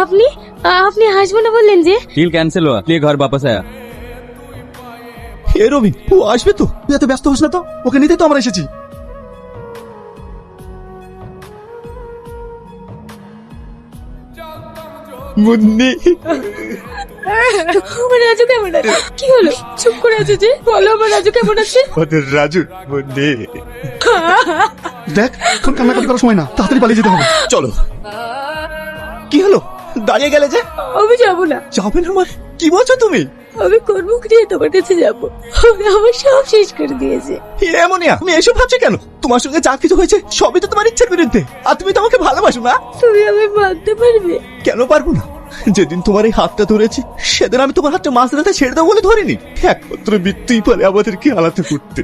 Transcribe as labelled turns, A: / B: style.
A: আপনি আপনি হাসবো না বললেন যে?
B: डील कैंसिल हुआ, इसलिए घर वापस आया।
C: এ রবি, ও আসবে তো? তুই এত ব্যস্ত হোস না তো, ওকে নিতে তো আমরা এসেছি। মুন্নি,
A: আমার রাজু কেমন আছে? কি হলো, চুপ করে আছো যে? বলো আমার রাজু কেমন আছে?
C: ওদের রাজু মুন্নি। দেখ, তোর কান্নাকাটি করার সময় না, তাড়াতাড়ি পালিয়ে যেতে হবে। চলো। কি হলো, দাঁড়িয়ে গেলে যে?
A: আমি যাবো না।
C: যাবে না মানে? কি বলছো তুমি?
A: আমি কোন মুখ নিয়ে তোমার কাছে যাবো? আমার সব শেষ করে দিয়েছে।
C: এমনিয়া, তুমি এসব ভাবছো কেন? তোমার সঙ্গে যা কিছু হয়েছে সবই তো তোমার ইচ্ছার বিরুদ্ধে। আর তুমি তো আমাকে ভালোবাসো না।
A: তুমি আমায় মানতে পারবে?
C: কেন পারবো না? যেদিন তোমার এই হাতটা ধরেছি সেদিন আমি তোমার হাতটা মাছ রাতে ছেড়ে দেবো বলে ধরিনি। একমাত্র মৃত্যুই পারে আমাদেরকে আলাদা করতে।